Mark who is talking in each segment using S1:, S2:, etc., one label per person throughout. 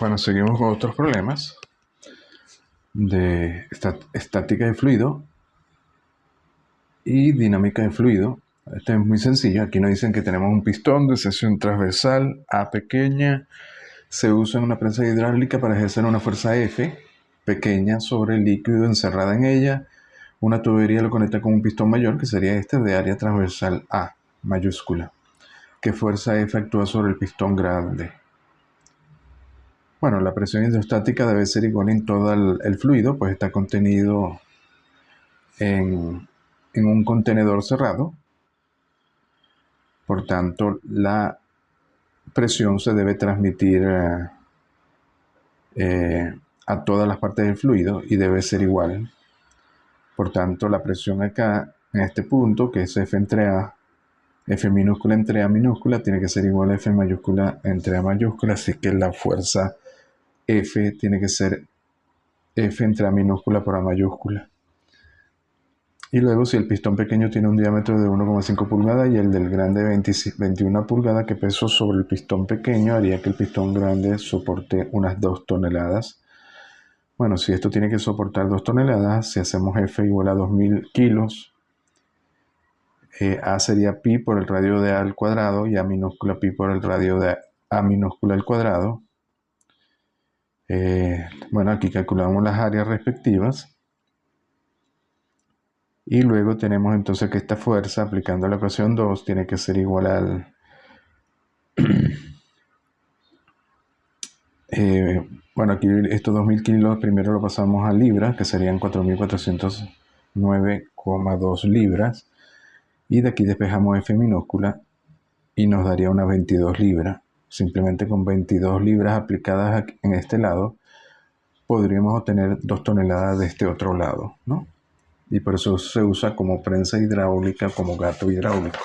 S1: Bueno, seguimos con otros problemas de estática de fluido y dinámica de fluido. Este es muy sencillo. Aquí nos dicen que tenemos un pistón de sección transversal A pequeña. Se usa en una prensa hidráulica para ejercer una fuerza F pequeña sobre el líquido encerrada en ella. Una tubería lo conecta con un pistón mayor, que sería este, de área transversal A mayúscula. ¿Qué fuerza F actúa sobre el pistón grande? Bueno, la presión hidrostática debe ser igual en todo el fluido, pues está contenido en un contenedor cerrado. Por tanto, la presión se debe transmitir a todas las partes del fluido y debe ser igual. Por tanto, la presión acá, en este punto, que es F entre A, F minúscula entre A minúscula, tiene que ser igual a F mayúscula entre A mayúscula, así que la fuerza F tiene que ser F entre A minúscula por A mayúscula. Y luego, si el pistón pequeño tiene un diámetro de 1,5 pulgadas y el del grande 21 pulgadas, ¿qué peso sobre el pistón pequeño haría que el pistón grande soporte unas 2 toneladas? Bueno, si esto tiene que soportar 2 toneladas, si hacemos F igual a 2000 kilos, A sería pi por el radio de A al cuadrado y A minúscula pi por el radio de A minúscula al cuadrado. Bueno, aquí calculamos las áreas respectivas. Y luego tenemos entonces que esta fuerza, aplicando la ecuación 2, tiene que ser igual al... bueno, aquí estos 2000 kilos primero lo pasamos a libras, que serían 4409,2 libras. Y de aquí despejamos F minúscula y nos daría unas 22 libras. Simplemente con 22 libras aplicadas en este lado, podríamos obtener 2 toneladas de este otro lado, ¿no? Y por eso se usa como prensa hidráulica, como gato hidráulico.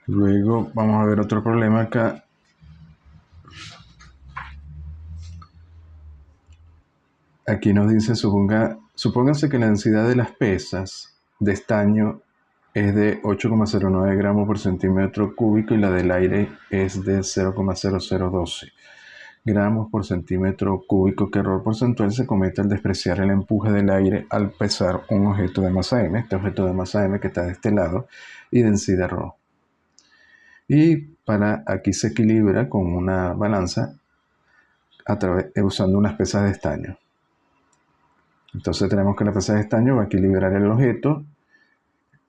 S1: Luego vamos a ver otro problema acá. Aquí nos dice, supóngase que la densidad de las pesas de estaño es de 8,09 gramos por centímetro cúbico y la del aire es de 0,0012 gramos por centímetro cúbico. ¿Qué error porcentual se comete al despreciar el empuje del aire al pesar un objeto de masa m? Este objeto de masa m que está de este lado y densidad ρ. Y aquí se equilibra con una balanza usando unas pesas de estaño. Entonces tenemos que la pesa de estaño va a equilibrar el objeto,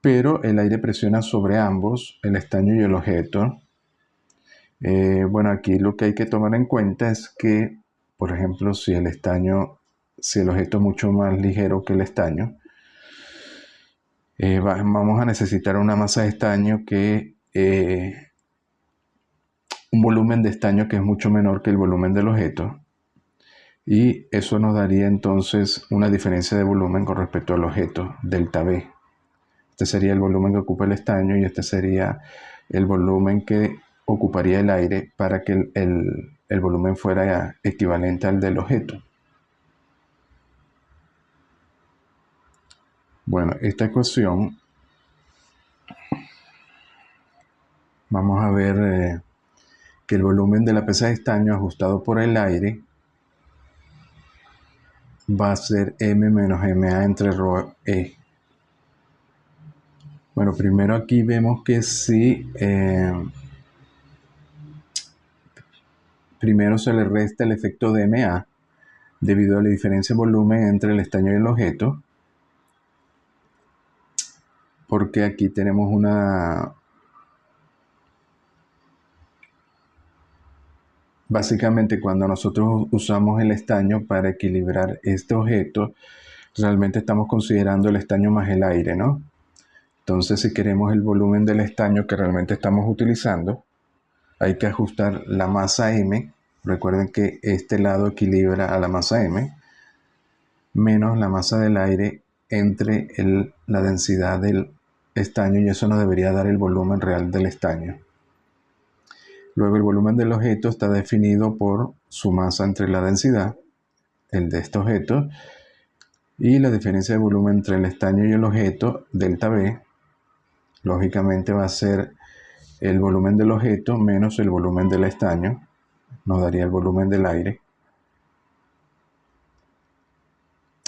S1: pero el aire presiona sobre ambos, el estaño y el objeto. Bueno, aquí lo que hay que tomar en cuenta es que, por ejemplo, si el objeto es mucho más ligero que el estaño, vamos a necesitar una masa de estaño un volumen de estaño que es mucho menor que el volumen del objeto. Y eso nos daría entonces una diferencia de volumen con respecto al objeto, delta B. Este sería el volumen que ocupa el estaño y este sería el volumen que ocuparía el aire para que el volumen fuera equivalente al del objeto. Bueno, esta ecuación, vamos a ver que el volumen de la pesa de estaño ajustado por el aire va a ser M menos MA entre ρE. Bueno, primero aquí vemos que si primero se le resta el efecto de MA debido a la diferencia de volumen entre el estaño y el objeto, porque aquí tenemos básicamente cuando nosotros usamos el estaño para equilibrar este objeto, realmente estamos considerando el estaño más el aire, ¿no? Entonces, si queremos el volumen del estaño que realmente estamos utilizando, hay que ajustar la masa M. Recuerden que este lado equilibra a la masa M. menos la masa del aire entre la densidad del estaño, y eso nos debería dar el volumen real del estaño. Luego el volumen del objeto está definido por su masa entre la densidad, el de este objeto, y la diferencia de volumen entre el estaño y el objeto, delta B, lógicamente va a ser el volumen del objeto menos el volumen del estaño, nos daría el volumen del aire.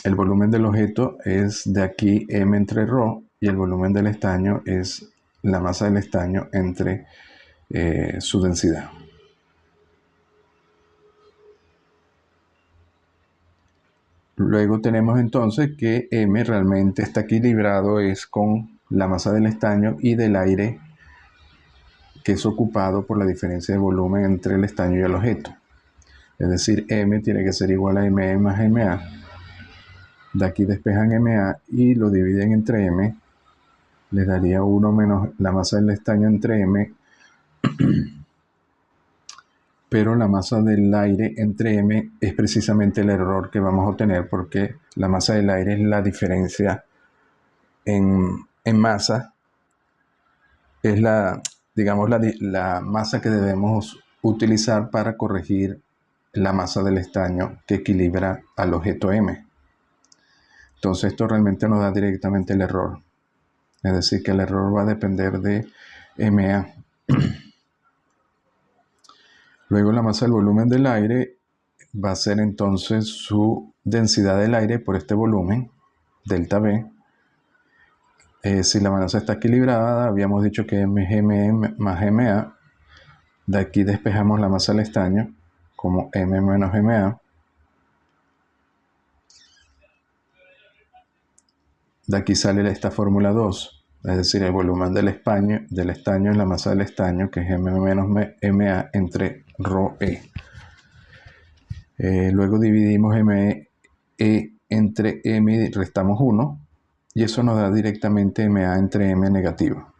S1: El volumen del objeto es de aquí m entre ρ, y el volumen del estaño es la masa del estaño entre su densidad. Luego tenemos entonces que m realmente está equilibrado es con la masa del estaño y del aire que es ocupado por la diferencia de volumen entre el estaño y el objeto. Es decir, m tiene que ser igual a me más ma. De aquí despejan ma y lo dividen entre m. Les daría 1 menos la masa del estaño entre m, pero la masa del aire entre m es precisamente el error que vamos a obtener, porque la masa del aire es la diferencia en masa, es digamos, la masa que debemos utilizar para corregir la masa del estaño que equilibra al objeto m. Entonces esto realmente nos da directamente el error. Es decir, que el error va a depender de ma. Luego la masa del volumen del aire va a ser entonces su densidad del aire por este volumen, delta B. Si la masa está equilibrada, habíamos dicho que mgm más ma. De aquí despejamos la masa del estaño como m menos ma. De aquí sale esta fórmula 2, es decir, el volumen del estaño es la masa del estaño, que es m menos ma entre ρe. Luego dividimos me entre m y restamos 1, y eso nos da directamente ma entre m negativo.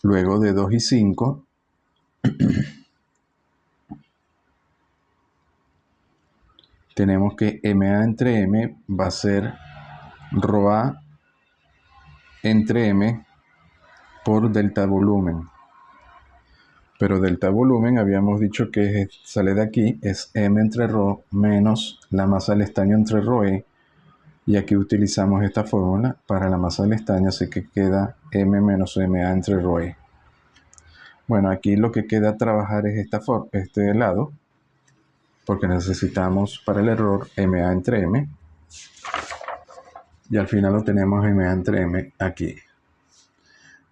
S1: Luego de 2 y 5, tenemos que ma entre m va a ser ρa entre m por delta volumen. Pero delta volumen habíamos dicho que sale de aquí, es m entre ρ menos la masa del estaño entre ρe, y aquí utilizamos esta fórmula para la masa del estaño, así que queda m menos ma entre ρe. Bueno, aquí lo que queda trabajar es este lado, porque necesitamos para el error ma entre m, y al final lo tenemos ma entre m aquí.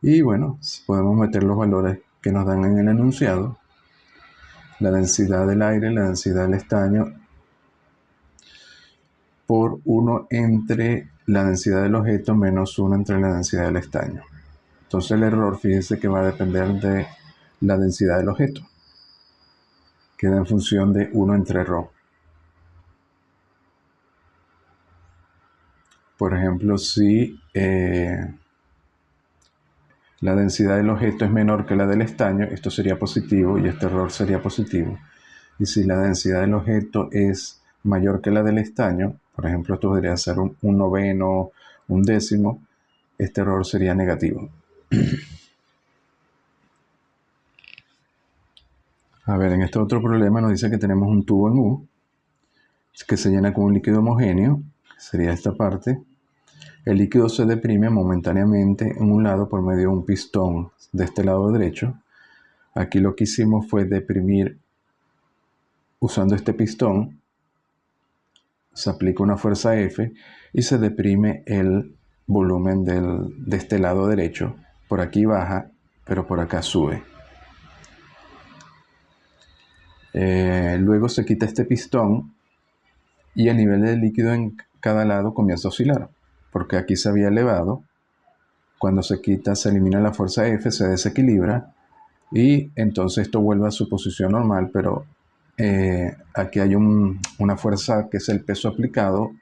S1: Y bueno, podemos meter los valores que nos dan en el enunciado: la densidad del aire, la densidad del estaño, por 1 entre la densidad del objeto menos 1 entre la densidad del estaño. Entonces el error, fíjense que va a depender de la densidad del objeto. Queda en función de 1 entre ρ. Por ejemplo, si la densidad del objeto es menor que la del estaño, esto sería positivo y este error sería positivo. Y si la densidad del objeto es mayor que la del estaño, por ejemplo, esto podría ser un noveno, un décimo, este error sería negativo. A ver, en este otro problema nos dice que tenemos un tubo en U que se llena con un líquido homogéneo, que sería esta parte. El líquido se deprime momentáneamente en un lado por medio de un pistón de este lado derecho. Aquí lo que hicimos fue deprimir usando este pistón. Se aplica una fuerza F y se deprime el volumen de este lado derecho. Por aquí baja, pero por acá sube. Luego se quita este pistón y el nivel del líquido en cada lado comienza a oscilar, porque aquí se había elevado. Cuando se quita, se elimina la fuerza F, se desequilibra y entonces esto vuelve a su posición normal, pero aquí hay una fuerza que es el peso aplicado,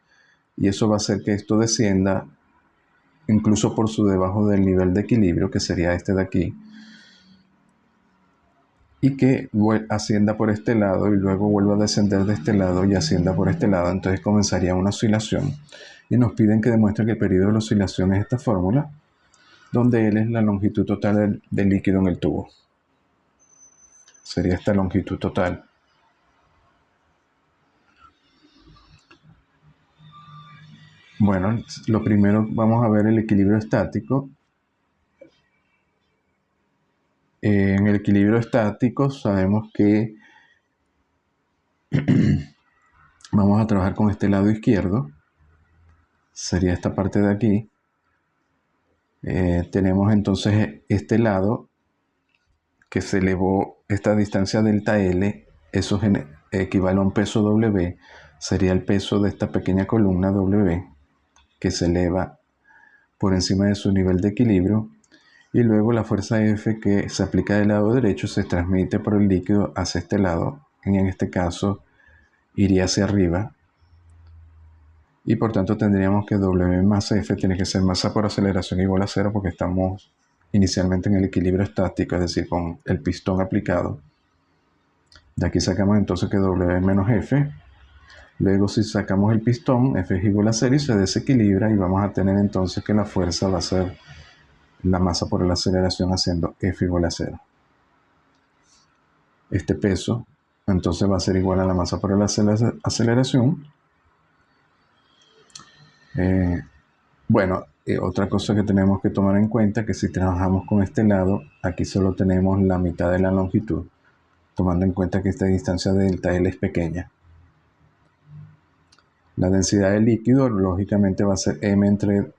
S1: y eso va a hacer que esto descienda incluso por su debajo del nivel de equilibrio, que sería este de aquí. y que ascienda por este lado y luego vuelva a descender de este lado y ascienda por este lado. Entonces comenzaría una oscilación y nos piden que demuestre que el periodo de la oscilación es esta fórmula, donde L es la longitud total del líquido en el tubo. Sería esta longitud total. Bueno, lo primero vamos a ver el equilibrio estático. En el equilibrio estático sabemos que vamos a trabajar con este lado izquierdo. Sería esta parte de aquí. Tenemos entonces este lado que se elevó esta distancia delta L. Eso equivale a un peso W. Sería el peso de esta pequeña columna W que se eleva por encima de su nivel de equilibrio. Y luego la fuerza F que se aplica del lado derecho se transmite por el líquido hacia este lado. En este caso iría hacia arriba. Y por tanto tendríamos que W más F tiene que ser masa por aceleración igual a 0 porque estamos inicialmente en el equilibrio estático, es decir, con el pistón aplicado. De aquí sacamos entonces que W menos F. Luego si sacamos el pistón, F es igual a 0 y se desequilibra y vamos a tener entonces que la fuerza va a ser la masa por la aceleración haciendo F igual a 0. Este peso entonces va a ser igual a la masa por la aceleración. Otra cosa que tenemos que tomar en cuenta que si trabajamos con este lado, aquí solo tenemos la mitad de la longitud, tomando en cuenta que esta distancia de delta L es pequeña. La densidad del líquido lógicamente va a ser M entre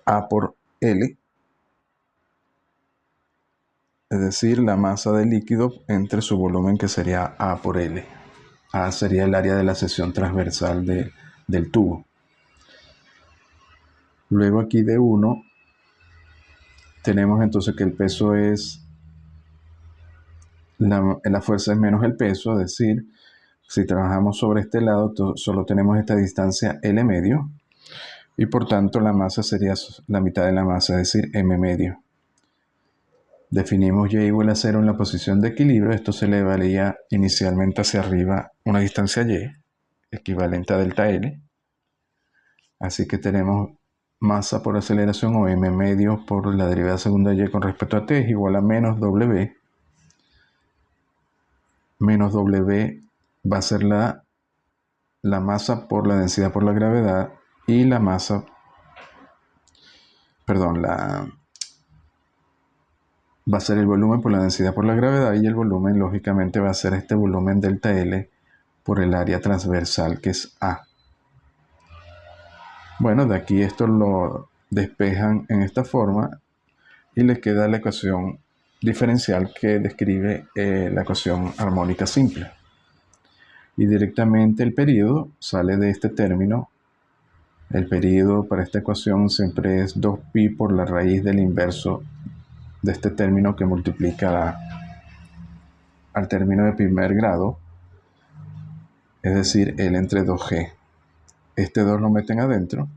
S1: A por L, es decir, la masa del líquido entre su volumen, que sería A por L. A sería el área de la sección transversal del tubo. Luego aquí de 1 tenemos entonces que el peso es, la fuerza es menos el peso, es decir, si trabajamos sobre este lado solo tenemos esta distancia L medio y por tanto la masa sería la mitad de la masa, es decir, M medio. Definimos Y igual a 0 en la posición de equilibrio. Esto se elevaría inicialmente hacia arriba una distancia Y, equivalente a delta L. Así que tenemos masa por aceleración o M medio por la derivada segunda Y con respecto a T es igual a menos W. Menos W va a ser la masa por la densidad por la gravedad y la masa, perdón, va a ser el volumen por la densidad por la gravedad y el volumen lógicamente va a ser este volumen delta L por el área transversal que es A. Bueno, de aquí esto lo despejan en esta forma y les queda la ecuación diferencial que describe la ecuación armónica simple. Y directamente el periodo sale de este término. El periodo para esta ecuación siempre es 2pi por la raíz del inverso de este término que multiplica al término de primer grado, es decir, L entre 2G. Este 2 lo meten adentro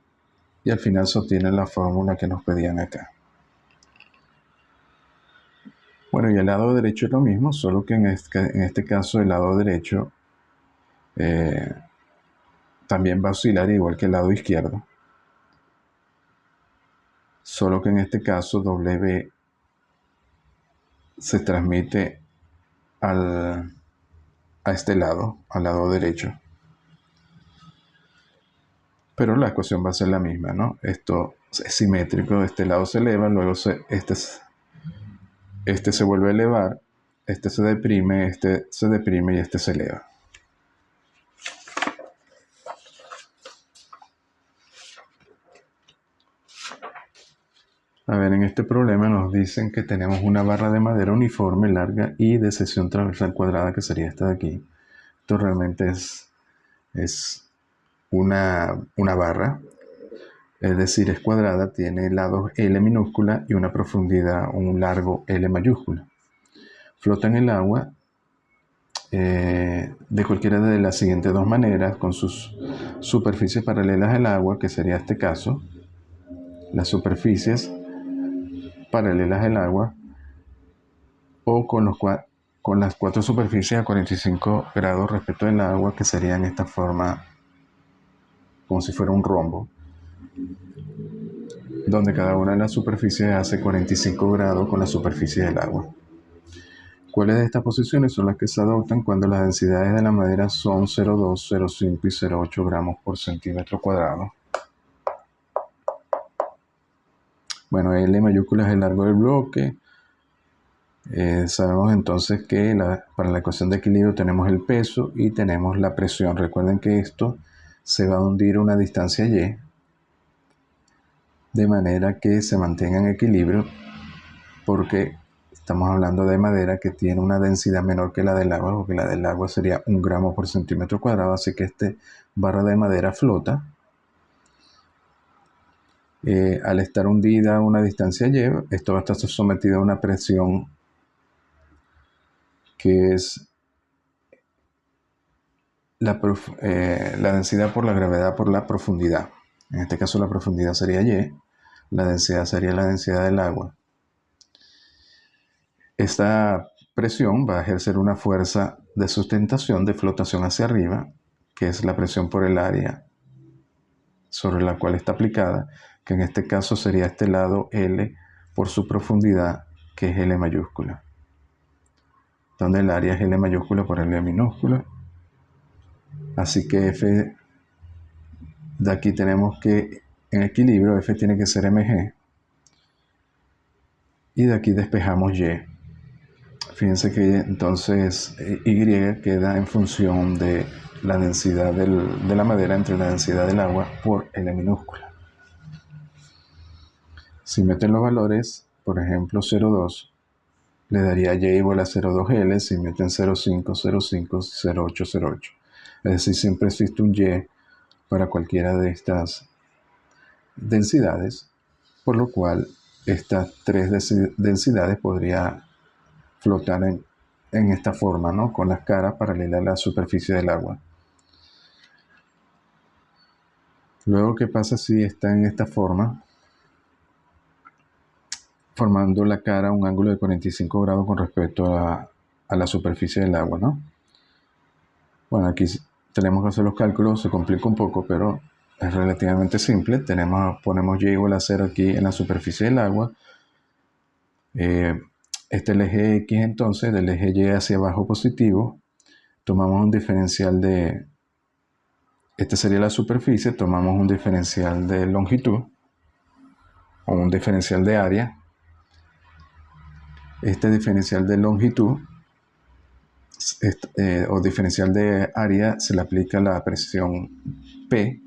S1: y al final se obtiene la fórmula que nos pedían acá. Bueno, y el lado derecho es lo mismo, solo que en este caso el lado derecho también va a oscilar igual que el lado izquierdo. Solo que en este caso W se transmite a este lado, al lado derecho. Pero la ecuación va a ser la misma, ¿no? Esto es simétrico, este lado se eleva, luego este se vuelve a elevar, este se deprime y este se eleva. A ver, en este problema nos dicen que tenemos una barra de madera uniforme, larga y de sección transversal cuadrada, que sería esta de aquí. Esto realmente es una barra, es decir, es cuadrada, tiene lados L minúscula y una profundidad, un largo L mayúscula. Flota en el agua de cualquiera de las siguientes dos maneras, con sus superficies paralelas al agua, que sería este caso. Las superficies paralelas al agua o con las cuatro superficies a 45 grados respecto del agua, que serían esta forma, como si fuera un rombo, donde cada una de las superficies hace 45 grados con la superficie del agua. ¿Cuáles de estas posiciones son las que se adoptan cuando las densidades de la madera son 0,2, 0,5 y 0,8 gramos por centímetro cuadrado? Bueno, L mayúscula es el largo del bloque. Sabemos entonces que para la ecuación de equilibrio tenemos el peso y tenemos la presión. Recuerden que esto se va a hundir a una distancia y, de manera que se mantenga en equilibrio, porque estamos hablando de madera que tiene una densidad menor que la del agua, porque la del agua sería 1 gramo por centímetro cuadrado, así que este barra de madera flota. Al estar hundida a una distancia y, esto va a estar sometido a una presión que es la densidad por la gravedad por la profundidad. En este caso la profundidad sería y, la densidad sería la densidad del agua. Esta presión va a ejercer una fuerza de sustentación de flotación hacia arriba, que es la presión por el área sobre la cual está aplicada, que en este caso sería este lado L por su profundidad, que es L mayúscula, donde el área es L mayúscula por L minúscula. Así que F de aquí tenemos que en equilibrio F tiene que ser mg, y de aquí despejamos y. Fíjense que entonces y queda en función de la densidad de la madera entre la densidad del agua por L minúscula. Si meten los valores, por ejemplo 0,2, le daría y igual a 0,2L. Si meten 0,5, 0,5, 0,8, 0,8. Es decir, siempre existe un y para cualquiera de estas densidades, por lo cual estas tres densidades podría flotar en esta forma, ¿no? Con las caras paralelas a la superficie del agua. Luego, ¿qué pasa si está en esta forma? Formando la cara un ángulo de 45 grados con respecto a la superficie del agua, ¿no? Bueno, aquí tenemos que hacer los cálculos, se complica un poco, pero es relativamente simple. Ponemos y igual a 0 aquí en la superficie del agua. Este es el eje X, entonces, del eje Y hacia abajo positivo. Tomamos un diferencial de... Esta sería la superficie, tomamos un diferencial de longitud o un diferencial de área. Este diferencial de longitud o diferencial de área se le aplica la presión P,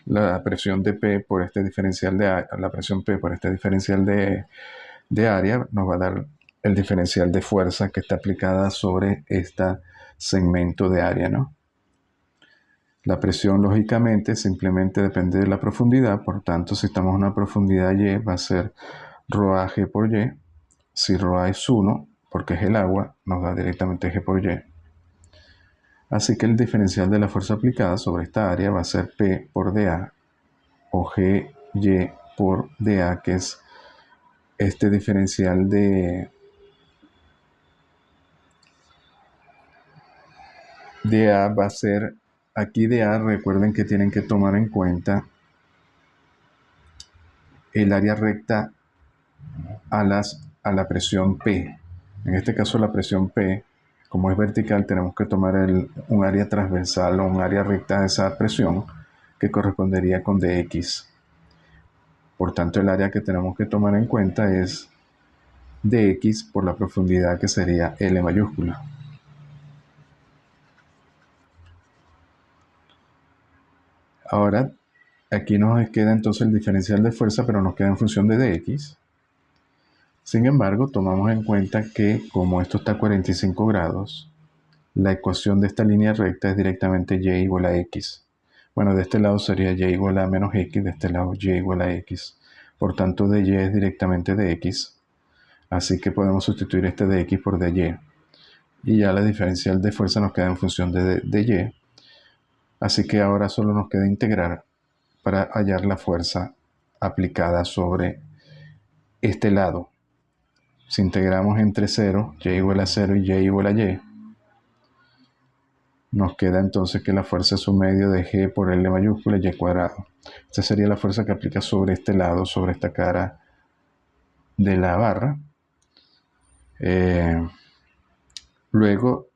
S1: la presión de P por este diferencial de la presión P por este diferencial de área nos va a dar el diferencial de fuerza que está aplicada sobre este segmento de área, ¿no? La presión, lógicamente, simplemente depende de la profundidad. Por tanto, si estamos en una profundidad y, va a ser ρA G por y. Si ρA es 1, porque es el agua, nos da directamente G por y. Así que el diferencial de la fuerza aplicada sobre esta área va a ser P por dA, o GY por dA, que es este diferencial de dA va a ser, aquí dA, recuerden que tienen que tomar en cuenta el área recta a la presión P. En este caso la presión P, como es vertical, tenemos que tomar un área transversal o un área recta de esa presión que correspondería con dx. Por tanto, el área que tenemos que tomar en cuenta es dx por la profundidad, que sería L mayúscula. Ahora, aquí nos queda entonces el diferencial de fuerza, pero nos queda en función de dx. Sin embargo, tomamos en cuenta que como esto está a 45 grados, la ecuación de esta línea recta es directamente y igual a x. Bueno, de este lado sería y igual a menos x, de este lado y igual a x. Por tanto, dy es directamente dx. Así que podemos sustituir este dx por dy. Y ya la diferencial de fuerza nos queda en función de dy. Así que ahora solo nos queda integrar para hallar la fuerza aplicada sobre este lado. si integramos entre 0, y igual a 0 y igual a y, nos queda entonces que la fuerza es su medio de g por L mayúscula y cuadrado. Esta sería la fuerza que aplica sobre este lado, sobre esta cara de la barra. Luego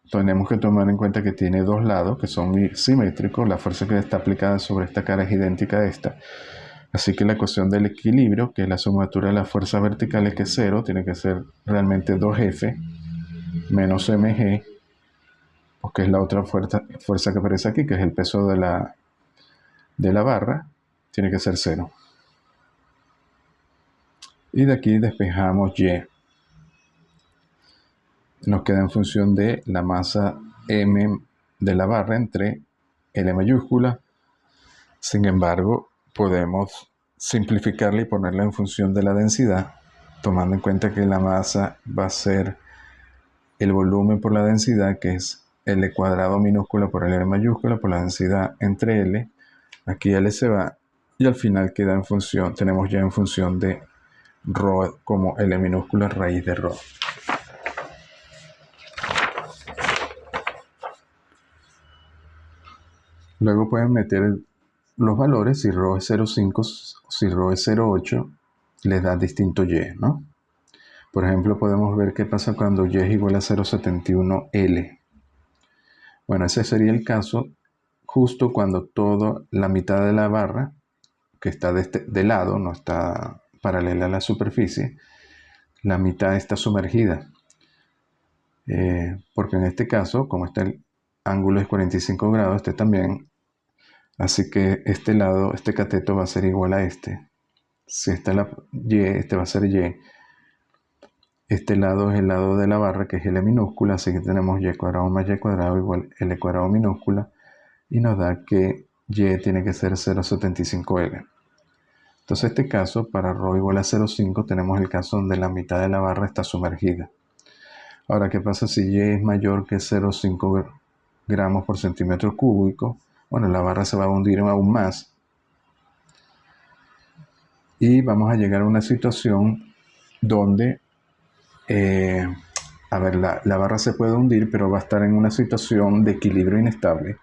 S1: tenemos que tomar en cuenta que tiene dos lados que son simétricos. La fuerza que está aplicada sobre esta cara es idéntica a esta. Así que la ecuación del equilibrio, que es la sumatura de las fuerzas verticales, que es 0, tiene que ser realmente 2F menos mg, porque es la otra fuerza que aparece aquí, que es el peso de la barra, tiene que ser 0. Y de aquí despejamos y. Nos queda en función de la masa m de la barra entre L mayúscula. Sin embargo, podemos simplificarla y ponerla en función de la densidad, tomando en cuenta que la masa va a ser el volumen por la densidad, que es L cuadrado minúscula por L mayúscula por la densidad entre L. Aquí L se va y al final queda en función, tenemos ya en función de ρ como L minúscula raíz de ρ. Luego pueden meter los valores, si ρ es 0,5, si ρ es 0,8, les da distinto y, ¿no? Por ejemplo, podemos ver qué pasa cuando y es igual a 0,71 L. Bueno, ese sería el caso justo cuando toda la mitad de la barra, que está de lado, no está paralela a la superficie, la mitad está sumergida. Porque en este caso, como el ángulo es 45 grados, este también, así que este lado, este cateto va a ser igual a este. Si esta es la y, este va a ser y. Este lado es el lado de la barra, que es L minúscula, así que tenemos y cuadrado más y cuadrado igual L cuadrado minúscula, y nos da que y tiene que ser 0,75L. Entonces, este caso, para ρ igual a 0,5, tenemos el caso donde la mitad de la barra está sumergida. Ahora, ¿qué pasa si y es mayor que 0,5 gramos por centímetro cúbico? Bueno, la barra se va a hundir aún más. Y vamos a llegar a una situación donde, la barra se puede hundir, pero va a estar en una situación de equilibrio inestable.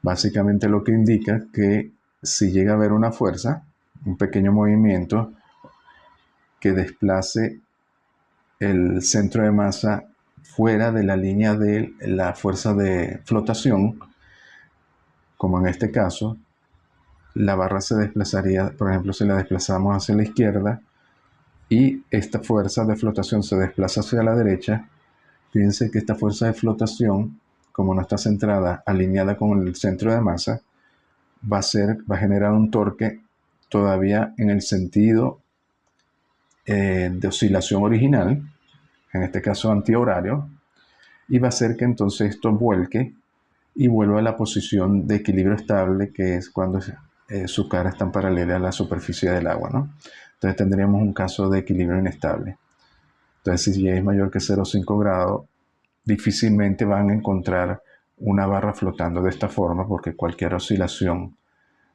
S1: Básicamente lo que indica que si llega a haber una fuerza, un pequeño movimiento que desplace el centro de masa fuera de la línea de la fuerza de flotación, como en este caso, la barra se desplazaría, por ejemplo, si la desplazamos hacia la izquierda y esta fuerza de flotación se desplaza hacia la derecha, fíjense que esta fuerza de flotación, como no está centrada, alineada con el centro de masa, va a generar un torque todavía en el sentido de oscilación original, en este caso antihorario, y va a hacer que entonces esto vuelque y vuelva a la posición de equilibrio estable, que es cuando su cara está paralela a la superficie del agua, ¿no? Entonces tendríamos un caso de equilibrio inestable. Entonces, si y es mayor que 0,5 grados, difícilmente van a encontrar una barra flotando de esta forma, porque cualquier oscilación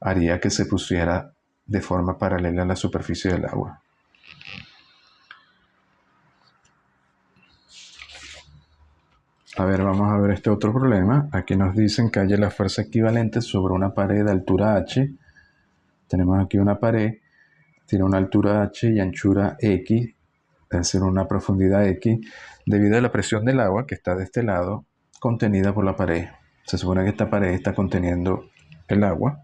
S1: haría que se pusiera de forma paralela a la superficie del agua. A ver, vamos a ver este otro problema. Aquí nos dicen que haya la fuerza equivalente sobre una pared de altura h. Tenemos aquí una pared, tiene una altura h y anchura x, es decir, una profundidad x, debido a la presión del agua que está de este lado, contenida por la pared. Se supone que esta pared está conteniendo el agua.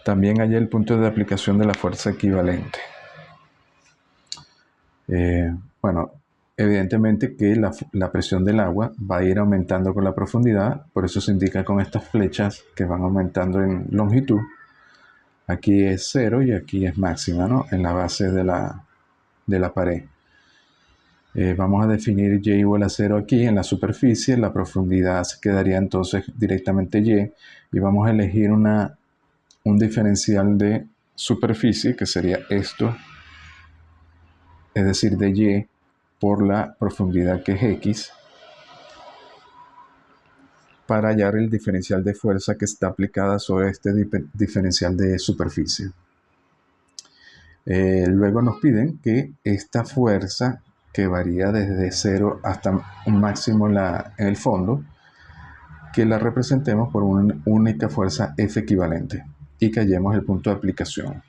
S1: También hay el punto de aplicación de la fuerza equivalente. Bueno, evidentemente que la presión del agua va a ir aumentando con la profundidad, por eso se indica con estas flechas que van aumentando en longitud. Aquí es 0 y aquí es máxima, ¿no? En la base de la pared. Vamos a definir y igual a 0 aquí en la superficie, la profundidad se quedaría entonces directamente y vamos a elegir un diferencial de superficie, que sería esto, es decir, de y por la profundidad, que es x, para hallar el diferencial de fuerza que está aplicada sobre este diferencial de superficie. Luego nos piden que esta fuerza, que varía desde 0 hasta un máximo en el fondo, que la representemos por una única fuerza F equivalente y que hallemos el punto de aplicación.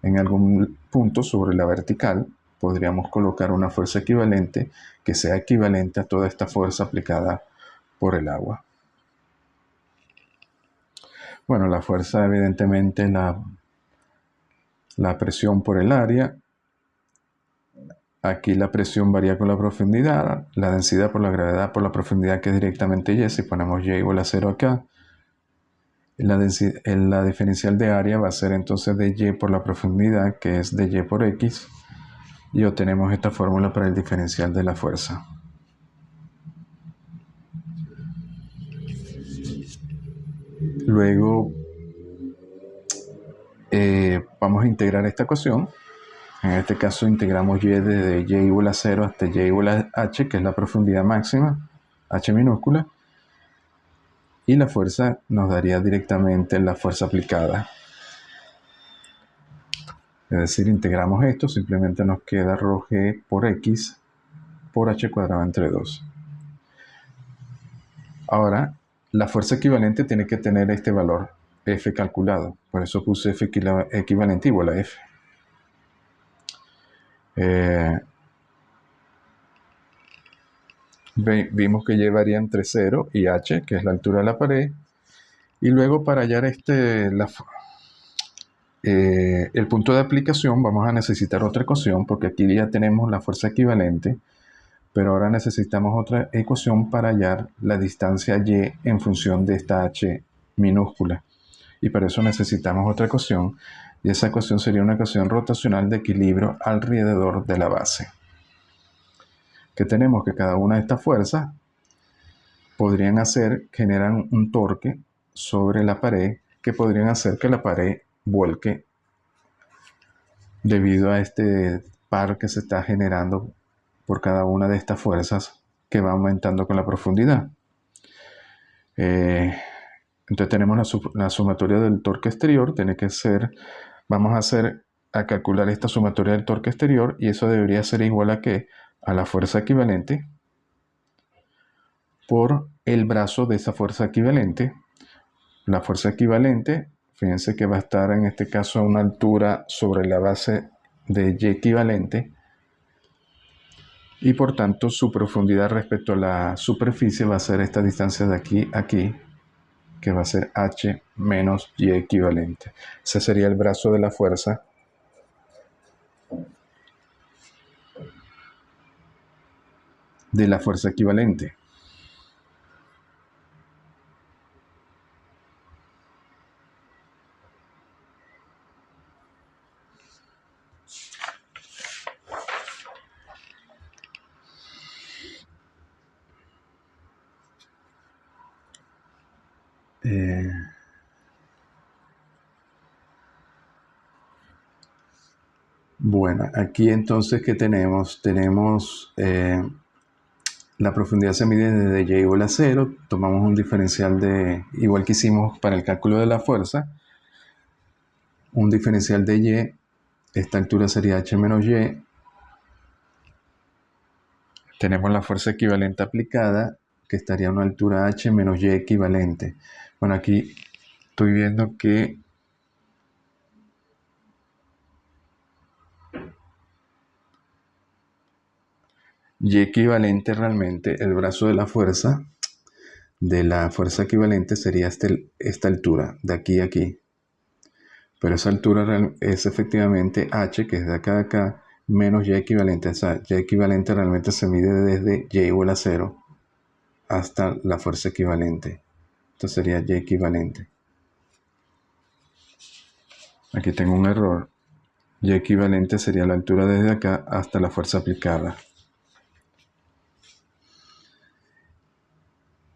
S1: En algún punto sobre la vertical podríamos colocar una fuerza equivalente que sea equivalente a toda esta fuerza aplicada por el agua. Bueno, la fuerza evidentemente la presión por el área. Aquí la presión varía con la profundidad, la densidad por la gravedad por la profundidad, que es directamente Y. Si ponemos Y igual a 0 acá, la diferencial de área va a ser entonces de Y por la profundidad, que es de Y por X, y obtenemos esta fórmula para el diferencial de la fuerza. Luego vamos a integrar esta ecuación. En este caso integramos Y desde Y igual a 0 hasta Y igual a H, que es la profundidad máxima, H minúscula, y la fuerza nos daría directamente la fuerza aplicada. Es decir, integramos esto, simplemente nos queda ρg por X por H cuadrado entre 2. Ahora, la fuerza equivalente tiene que tener este valor, F calculado. Por eso puse F equivalente igual a F. Vimos que Y varía entre 0 y H, que es la altura de la pared. Y luego para hallar el punto de aplicación vamos a necesitar otra ecuación, porque aquí ya tenemos la fuerza equivalente, pero ahora necesitamos otra ecuación para hallar la distancia Y en función de esta H minúscula. Y para eso necesitamos otra ecuación, y esa ecuación sería una ecuación rotacional de equilibrio alrededor de la base. Que tenemos que cada una de estas fuerzas podrían generan un torque sobre la pared, que podrían hacer que la pared vuelque debido a este par que se está generando por cada una de estas fuerzas, que va aumentando con la profundidad. Entonces tenemos la sumatoria del torque exterior, tiene que ser, vamos a calcular esta sumatoria del torque exterior, y eso debería ser igual a ¿qué? A la fuerza equivalente por el brazo de esa fuerza equivalente. La fuerza equivalente, fíjense que va a estar en este caso a una altura sobre la base de Y equivalente, y por tanto su profundidad respecto a la superficie va a ser esta distancia de aquí a aquí, que va a ser H menos Y equivalente. Ese sería el brazo de la fuerza equivalente. Bueno, aquí entonces, ¿qué tenemos? Tenemos la profundidad se mide desde Y igual a 0, tomamos un diferencial igual que hicimos para el cálculo de la fuerza, un diferencial de Y, esta altura sería H menos Y, tenemos la fuerza equivalente aplicada, que estaría a una altura H menos Y equivalente. Bueno, aquí estoy viendo que Y equivalente, realmente el brazo de la fuerza equivalente sería esta altura, de aquí a aquí. Pero esa altura es efectivamente H, que es de acá a acá, menos Y equivalente. O sea, Y equivalente realmente se mide desde Y igual a 0 hasta la fuerza equivalente. Esto sería Y equivalente. Aquí tengo un error. Y equivalente sería la altura desde acá hasta la fuerza aplicada.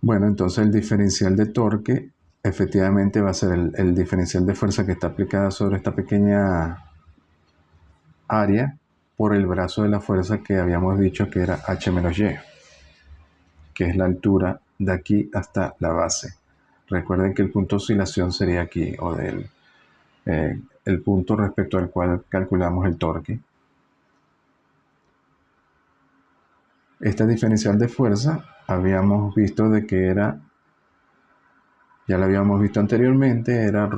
S1: Bueno, entonces el diferencial de torque efectivamente va a ser el diferencial de fuerza que está aplicada sobre esta pequeña área por el brazo de la fuerza que habíamos dicho que era H menos Y, que es la altura de aquí hasta la base. Recuerden que el punto de oscilación sería aquí, o el punto respecto al cual calculamos el torque. Esta diferencial de fuerza habíamos visto de que era, ya la habíamos visto anteriormente, era ρ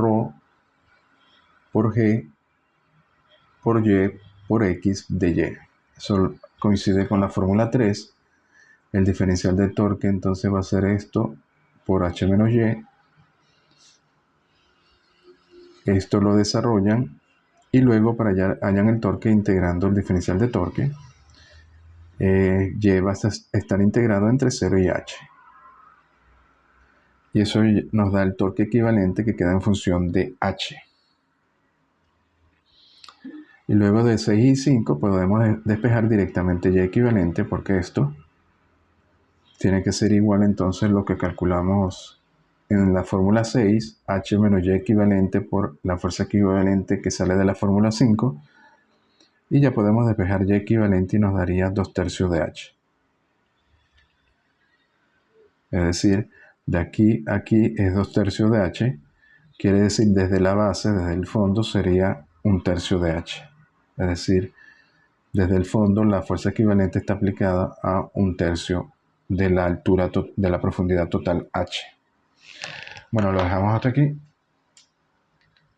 S1: por G por Y por X de Y. Eso coincide con la fórmula 3. El diferencial de torque entonces va a ser esto por H menos Y. Esto lo desarrollan y luego para allá hallan el torque integrando el diferencial de torque. Y va a estar integrado entre 0 y H. Y eso nos da el torque equivalente que queda en función de H. Y luego de 6 y 5 podemos despejar directamente Y equivalente, porque esto tiene que ser igual entonces lo que calculamos en la fórmula 6, H menos Y equivalente por la fuerza equivalente que sale de la fórmula 5. Y ya podemos despejar Y equivalente y nos daría 2/3 de H. Es decir, de aquí a aquí es 2/3 de H. Quiere decir desde la base, desde el fondo, sería 1/3 de H. Es decir, desde el fondo la fuerza equivalente está aplicada a 1/3 de la altura de la profundidad total H. Bueno, lo dejamos hasta aquí.